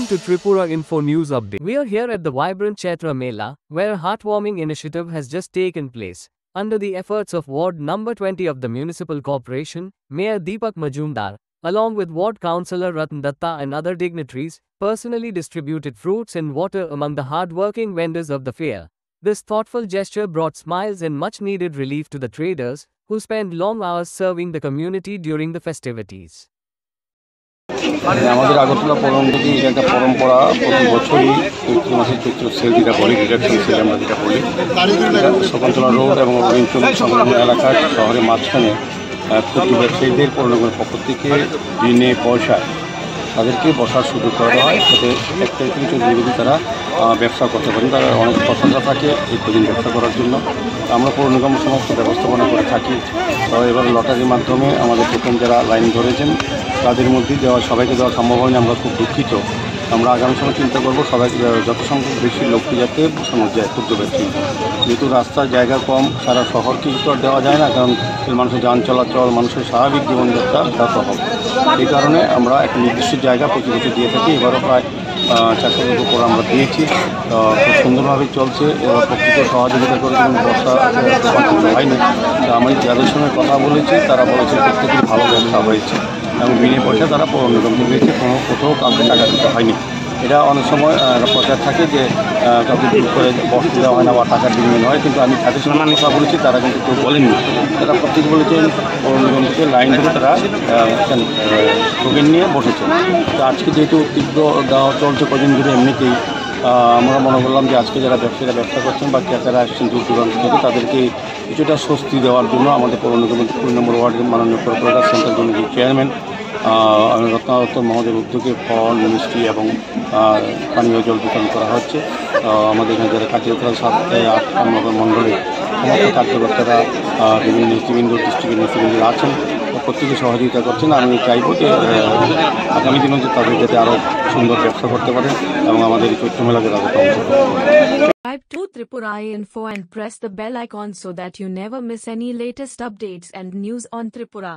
Welcome to Tripura Info News Update. We are here at the vibrant Chaitra Mela, where a heartwarming initiative has just taken place. Under the efforts of Ward Number 20 of the Municipal Corporation, Mayor Deepak Majumdar, along with Ward Councillor Ratan Datta and other dignitaries, personally distributed fruits and water among the hard-working vendors of the fair. This thoughtful gesture brought smiles and much-needed relief to the traders, who spent long hours serving the community during the festivities. আমাদের আগরতলা পৌরম থেকে এটা একটা পরম্পরা প্রতি বছরই চৈত্র মাসে চৈত্র sell যেটা বলি রিডাকশন সেল আমরা যেটা বলি শকুন্তলা রোড এবং রবীন্দ্র সংলগ্ন এলাকার শহরের মাঝখানে ক্ষুদ্র ব্যবসায়ীদের পৌরনিগমের পক্ষ থেকে বিনে পয়সায় তাদেরকে বসার সুযোগ করা হয় যাতে 1 তারিখ থেকে 14 অবধি তারা ব্যবসা করতে পারেন। তারা অনেক প্রত্যাশা থাকে এই কদিন ব্যবসা করার জন্য। আমরা পৌর নিগম সমস্ত ব্যবস্থাপনা করে থাকি। তো এবার লটারির মাধ্যমে আমাদের প্রথম যারা লাইন ধরেছেন তাদের মধ্যে সবাইকে দেওয়া সম্ভব হয়নি, আমরা খুব দুঃখিত। আমরা আগামী সময় চিন্তা করবো সবাইকে যত সংখ্যক বেশি লোককে যাতে বসানো যায় ক্ষুদ্র ব্যবসায়ী, যেহেতু রাস্তার জায়গা কম, সারা শহরকে তো আর দেওয়া যায় না, কারণ মানুষের যান চলাচল মানুষের স্বাভাবিক জীবনযাত্রা ব্যাহত হবে। এই কারণে আমরা একটা নির্দিষ্ট জায়গা প্রতি বছর দিয়ে থাকি। এবারও প্রায় 400 উপর আমরা দিয়েছি। খুব সুন্দরভাবে চলছে। এবার প্রকৃত সহযোগিতা করে কোনো বর্ষা হয়নি। আমি যাদের সঙ্গে কথা বলেছি তারা বলেছে প্রত্যেকেই ভালো ব্যবসা হয়েছে এবং বিনা পয়সা তারা পৌর নিগম পেয়েছে, কোথাও কাউকে টাকা দিতে হয়নি। এটা অনেক সময় প্রচার থাকে যে কাউকে দূর করে বস্তু দেওয়া হয় না বা টাকার বিনিময় হয়, কিন্তু আমি তাদের সঙ্গে কথা বলেছি তারা কিন্তু কেউ বলেননি। তারা প্রত্যেকে বলেছেন পৌর নিগম থেকে লাইন ধরে তারা টোকেন নিয়ে বসেছে। তো আজকে যেহেতু তীব্র দেওয়া চলছে কদিন ধরে এমনিতেই, আমরা মনে করলাম যে আজকে যারা ব্যবসায়ীরা ব্যবসা করছেন বা ক্রেতারা আসছেন দূর দূরান্ত থেকে তাদেরকে কিছুটা স্বস্তি দেওয়ার জন্য আমাদের পৌর নিগমের 2 নম্বর ওয়ার্ডের মাননীয় কর্পোরেটর সেন্ট্রাল জোনের চেয়ারম্যান রত্নাদত্ত মহোদয়ের উদ্যোগে ফল মিষ্টি এবং পানীয় জল বিতরণ করা হচ্ছে। আমাদের এখানে যারা কার্যকর্তা 7 নম্বর মণ্ডলে সমস্ত কার্যকর্তারা বিভিন্ন নেতৃবৃন্দ ডিস্ট্রিক্টের নেতৃবৃন্দ আছেন, প্রত্যেকে সহযোগিতা করছেন। আমি চাইব যে আগামী দিনে যে তাদের যাতে আরও সুন্দর ব্যবসা করতে পারে এবং আমাদের এই চৈত্র মেলাকে তাদের Subscribe to Tripura Info and press the bell icon so that you never miss any latest updates and news on Tripura.